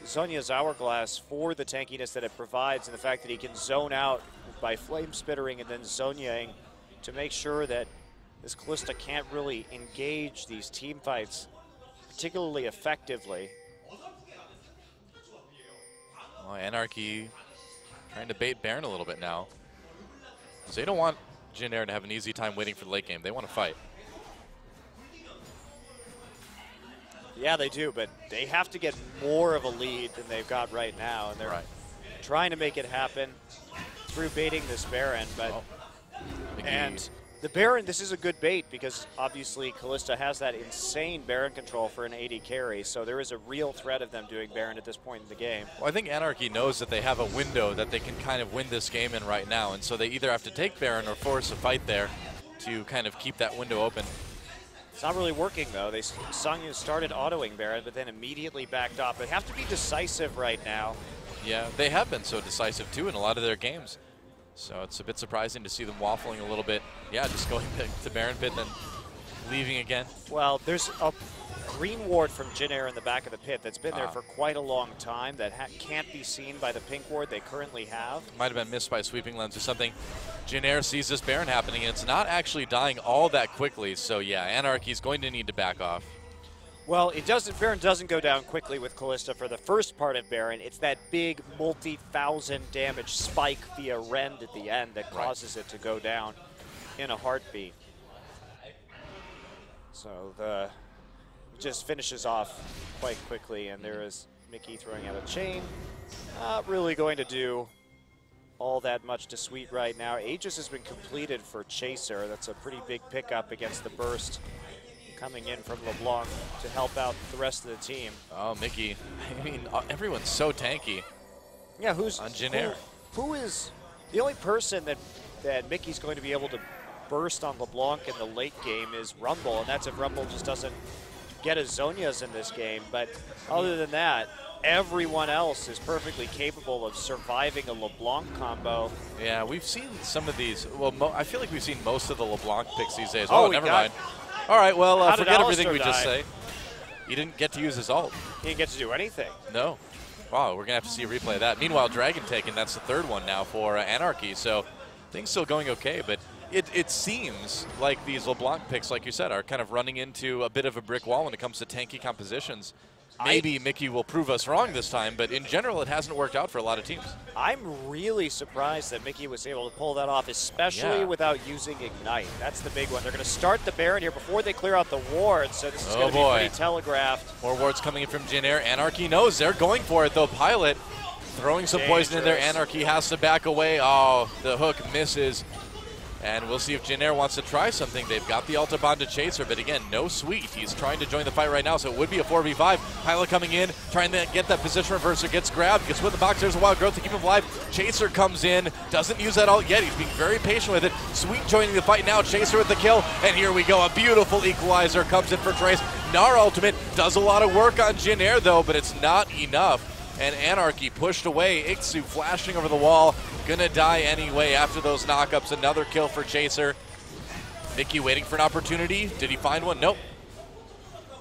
Sonya's Hourglass for the tankiness that it provides, and the fact that he can zone out by Flame Spittering and then Zonyaing to make sure that this Kalista can't really engage these team fights particularly effectively. Well, Anarchy trying to bait Baron a little bit now. So they don't want Jin Air to have an easy time waiting for the late game. They want to fight. Yeah, they do, but they have to get more of a lead than they've got right now, and they're trying to make it happen through baiting this Baron. But and the Baron, this is a good bait because obviously Kalista has that insane Baron control for an AD carry, so there is a real threat of them doing Baron at this point in the game. Well, I think Anarchy knows that they have a window that they can kind of win this game in right now, and so they either have to take Baron or force a fight there to kind of keep that window open. It's not really working, though. Sangyu started autoing Baron, but then immediately backed off. They have to be decisive right now. Yeah, they have been so decisive, too, in a lot of their games. So it's a bit surprising to see them waffling a little bit. Yeah, just going to Baron pit, then leaving again. Well, there's a green ward from Jin Air in the back of the pit that's been there for quite a long time that can't be seen by the pink ward they currently have. Might have been missed by sweeping lens or something. Jin Air sees this Baron happening, and it's not actually dying all that quickly. So yeah, Anarchy's going to need to back off. Well, Baron doesn't go down quickly with Kalista for the first part of Baron. It's that big multi-thousand damage spike via Rend at the end that causes it to go down in a heartbeat. So just finishes off quite quickly, and there is Mickey throwing out a chain. Not really going to do all that much to Sweet right now. Aegis has been completed for Chaser. That's a pretty big pickup against the burst coming in from LeBlanc to help out the rest of the team. Oh, Mickey. I mean, everyone's so tanky. Yeah, who's on Jin Air? Who is the only person that Mickey's going to be able to burst on LeBlanc in the late game is Rumble, and that's if Rumble just doesn't get his Zonias in this game. But other than that, everyone else is perfectly capable of surviving a LeBlanc combo. Yeah, we've seen some of these. Well, I feel like we've seen most of the LeBlanc picks these days. Oh, never mind. All right, well, forget everything we just say. He didn't get to use his ult. He didn't get to do anything. No. Wow, we're going to have to see a replay of that. Meanwhile, Dragon taken, that's the third one now for Anarchy. So things still going okay, but it seems like these LeBlanc picks, like you said, are kind of running into a bit of a brick wall when it comes to tanky compositions. Maybe Mickey will prove us wrong this time, but in general, it hasn't worked out for a lot of teams. I'm really surprised that Mickey was able to pull that off, especially without using Ignite. That's the big one. They're going to start the Baron here before they clear out the wards, so this is going to be pretty telegraphed. More wards coming in from Jin Air. Anarchy knows they're going for it, though. Pilot throwing some poison in there. Anarchy has to back away. Oh, the hook misses. And we'll see if Jin Air wants to try something. They've got the ult upon to Chaser, but again, no Sweet. He's trying to join the fight right now, so it would be a 4v5. Pilot coming in, trying to get that position reverser, gets grabbed, gets with the box. There's a wild growth to keep him alive. Chaser comes in, doesn't use that ult yet. He's being very patient with it. Sweet joining the fight now. Chaser with the kill, and here we go. A beautiful equalizer comes in for Trace. Gnar ultimate does a lot of work on Jin Air, though, but it's not enough. And Anarchy pushed away. Ixu flashing over the wall. Gonna die anyway after those knockups. Another kill for Chaser. Mickey waiting for an opportunity. Did he find one? Nope.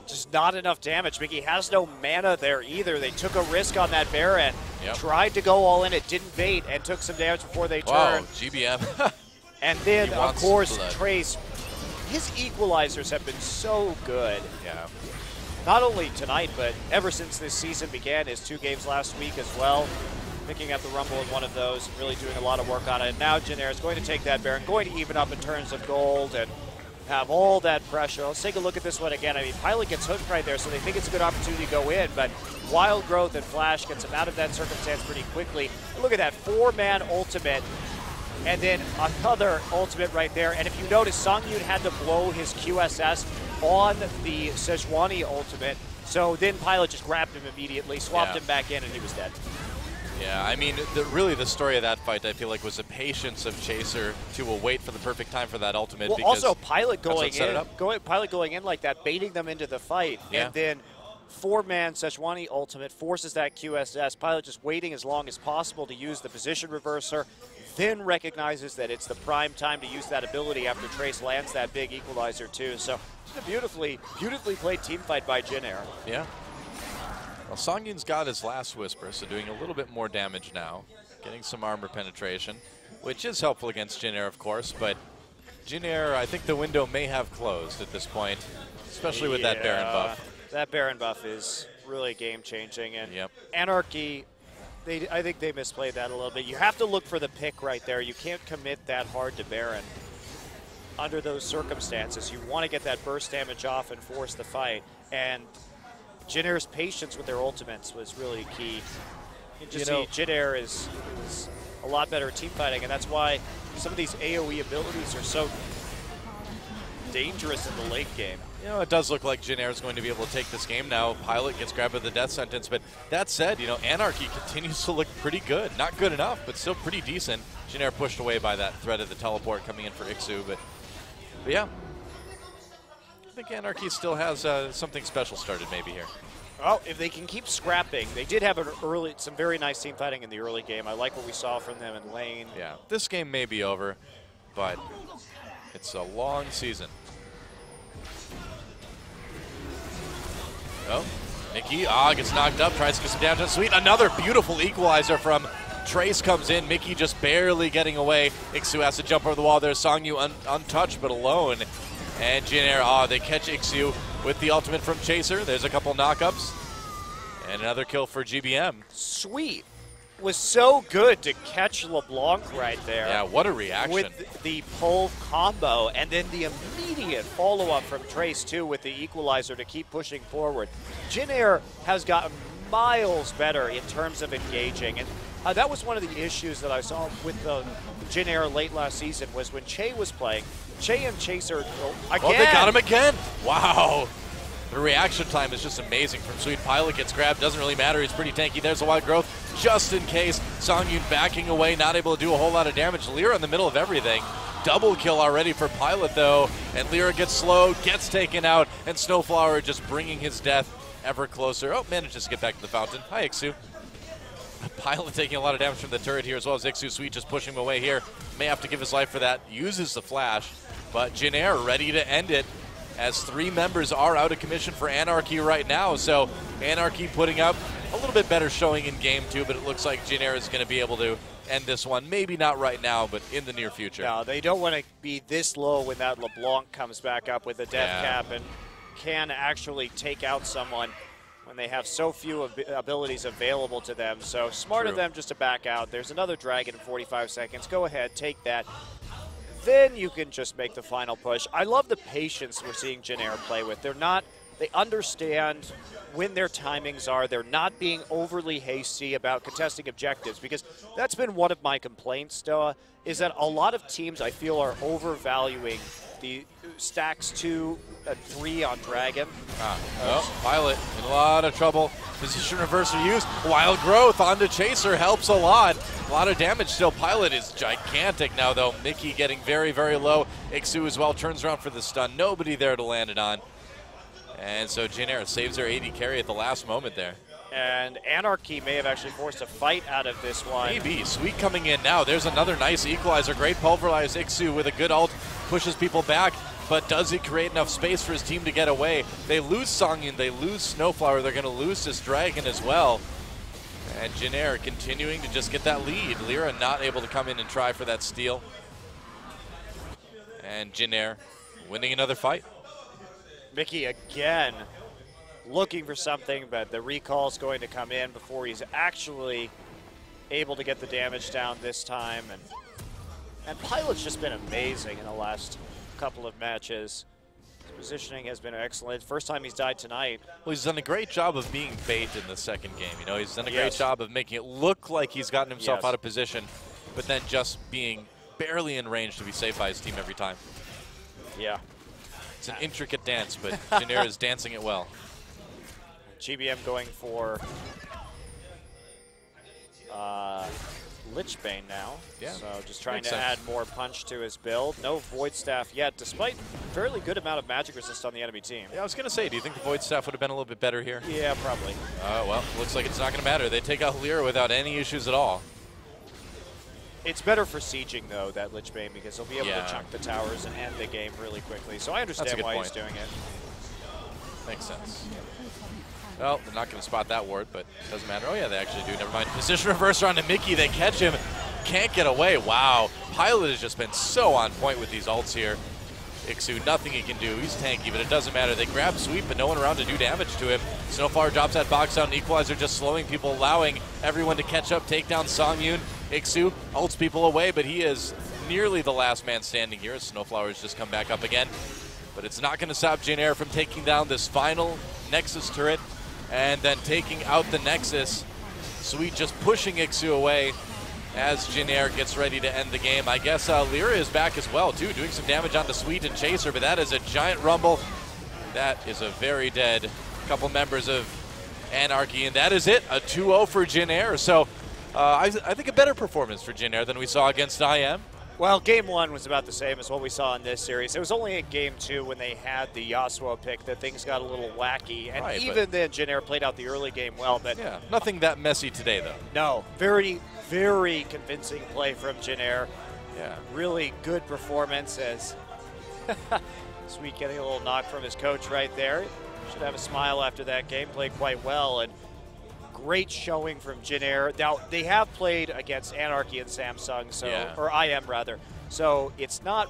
Just not enough damage. Mickey has no mana there either. They took a risk on that Baron. Tried to go all in. It didn't bait and took some damage before they turned. GBM. And then, of course, Trace. His equalizers have been so good. Yeah. Not only tonight, but ever since this season began, his 2 games last week as well. Picking up the Rumble in one of those, really doing a lot of work on it. And now Jin Air is going to take that Baron, going to even up in terms of gold and have all that pressure. Let's take a look at this one again. I mean, Pilot gets hooked right there, so they think it's a good opportunity to go in, but Wild Growth and Flash gets him out of that circumstance pretty quickly. And look at that 4-man ultimate, and then another ultimate right there. And if you notice, Songyun had to blow his QSS on the Sejuani ultimate, so then Pilot just grabbed him immediately, swapped him back in, and he was dead. Yeah, I mean, really the story of that fight, I feel like, was the patience of Chaser to wait for the perfect time for that ultimate. Well, also Pilot going in like that, baiting them into the fight, and then 4-man Sejuani ultimate forces that QSS. Pilot just waiting as long as possible to use the position reverser, then recognizes that it's the prime time to use that ability after Trace lands that big equalizer too. So just a beautifully played team fight by Jin Air. Yeah. Well, Songyun's got his last Whisper, so doing a little bit more damage now. Getting some armor penetration, which is helpful against Jin Air, of course, but Jin Air, I think the window may have closed at this point, especially with that Baron buff. That Baron buff is really game-changing, and Anarchy, I think they misplayed that a little bit. You have to look for the pick right there. You can't commit that hard to Baron under those circumstances. You want to get that burst damage off and force the fight. And Jin Air's patience with their ultimates was really key. You just see Jin Air is a lot better at team fighting, and that's why some of these AoE abilities are so dangerous in the late game. You know, it does look like Jin Air is going to be able to take this game now. Pilot gets grabbed with the death sentence, but that said, you know, Anarchy continues to look pretty good. Not good enough, but still pretty decent. Jin Air pushed away by that threat of the teleport coming in for Ixu, but yeah. I think Anarchy still has something special started maybe here. Oh, if they can keep scrapping. They did have some very nice team fighting in the early game. I like what we saw from them in lane. Yeah, this game may be over, but it's a long season. Oh, Mickey, gets knocked up, tries to get some damage on Sweet. Another beautiful equalizer from Trace comes in. Mickey just barely getting away. Ixu has to jump over the wall there. Songyu untouched but alone. And Jin Air, they catch Ixu with the ultimate from Chaser. There's a couple knockups. And another kill for GBM. Sweet was so good to catch LeBlanc right there. Yeah, what a reaction. With the pull combo, and then the immediate follow-up from Trace, too, with the equalizer to keep pushing forward. Jin Air has gotten miles better in terms of engaging, and that was one of the issues that I saw with the Jin Air late last season was when Che was playing. Che and Chaser again. Oh, they got him again. Wow. The reaction time is just amazing from Sweet. Pilot gets grabbed, doesn't really matter, he's pretty tanky. There's a wild growth just in case. Songyun backing away, not able to do a whole lot of damage. Lyra in the middle of everything. Double kill already for Pilot though, and Lyra gets slow, gets taken out, and Snowflower just bringing his death ever closer. Oh, manages to get back to the fountain. Hi, Ixu. Pilot taking a lot of damage from the turret here, as well as Ixu. Sweet just pushing him away here. May have to give his life for that. Uses the flash, but Jin Air ready to end it, as 3 members are out of commission for Anarchy right now. So Anarchy putting up a little bit better showing in game 2, but it looks like Jin Air is going to be able to end this one. Maybe not right now, but in the near future. No, they don't want to be this low when that LeBlanc comes back up with a death cap and can actually take out someone when they have so few abilities available to them. So smart of them just to back out. There's another dragon in 45 seconds. Go ahead, take that. Then you can just make the final push. I love the patience we're seeing Jin Air play with. They understand when their timings are. They're not being overly hasty about contesting objectives, because that's been one of my complaints, Doa, is that a lot of teams I feel are overvaluing the stacks 2 and 3 on Dragon. Pilot in a lot of trouble. Position reversal used. Wild growth onto Chaser helps a lot. A lot of damage still. Pilot is gigantic now though. Mickey getting very, very low. Ixu as well turns around for the stun. Nobody there to land it on. And so Jin Air saves their AD carry at the last moment there. And Anarchy may have actually forced a fight out of this one. Maybe. Sweet coming in now. There's another nice equalizer. Great pulverized. Ixu with a good ult pushes people back, but does he create enough space for his team to get away? They lose Songyun, they lose Snowflower, they're going to lose this dragon as well. And Jin Air continuing to just get that lead. Lyra not able to come in and try for that steal. And Jin Air winning another fight. Mickey again looking for something, but the recall's going to come in before he's actually able to get the damage down this time. And Pilot's just been amazing in the last couple of matches. His positioning has been excellent. First time he's died tonight. Well, he's done a great job of being bait in the second game. You know, he's done a great job of making it look like he's gotten himself out of position, but then just being barely in range to be saved by his team every time. Yeah. It's an intricate dance, but Jin Air is dancing it well. GBM going for Lichbane now. Yeah. So just trying to add more punch to his build. No Void Staff yet, despite fairly good amount of magic resist on the enemy team. Yeah, I was going to say, do you think the Void Staff would have been a little bit better here? Yeah, probably. Well, looks like it's not going to matter. They take out Lyra without any issues at all. It's better for sieging, though, that Lichbane, because he'll be able to chunk the towers and end the game really quickly. So I understand why he's doing it. Makes sense. Well, they're not going to spot that ward, but it doesn't matter. Oh, yeah, they actually do. Never mind. Position reverser onto Mickey. They catch him. Can't get away. Wow. Pilot has just been so on point with these ults here. Ixu, nothing he can do. He's tanky, but it doesn't matter. They grab Sweep, but no one around to do damage to him. Snowflower drops that box out, and Equalizer just slowing people, allowing everyone to catch up, take down Songyun. Ixu holds people away, but he is nearly the last man standing here as Snowflower's just come back up again. But it's not going to stop Jin Air from taking down this final Nexus turret and then taking out the Nexus. Sweet just pushing Ixu away as Jin Air gets ready to end the game. I guess Lyra is back as well, too, doing some damage onto Sweet and Chaser, but that is a giant rumble. That is a very dead couple members of Anarchy, and that is it, a 2-0 for Jin Air. So I think a better performance for Jin Air than we saw against IM. Well, Game 1 was about the same as what we saw in this series. It was only in Game 2 when they had the Yasuo pick that things got a little wacky. And right, even then, Jin Air played out the early game well. But yeah, nothing that messy today, though. No, very, very convincing play from Jin Air. Yeah. Really good performance as Sweet getting a little knock from his coach right there. Should have a smile after that game. Played quite well. And great showing from Jin Air. Now, they have played against Anarchy and Samsung, so or IM rather. So it's not,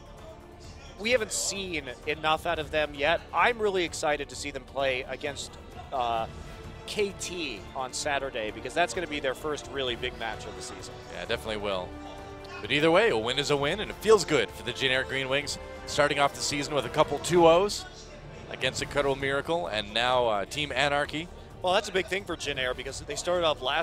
we haven't seen enough out of them yet. I'm really excited to see them play against KT on Saturday because that's going to be their first really big match of the season. Yeah, definitely will. But either way, a win is a win, and it feels good for the Jin Air Green Wings, starting off the season with a couple 2-0s against Incredible Miracle, and now Team Anarchy. Well, that's a big thing for Jin Air because they started off last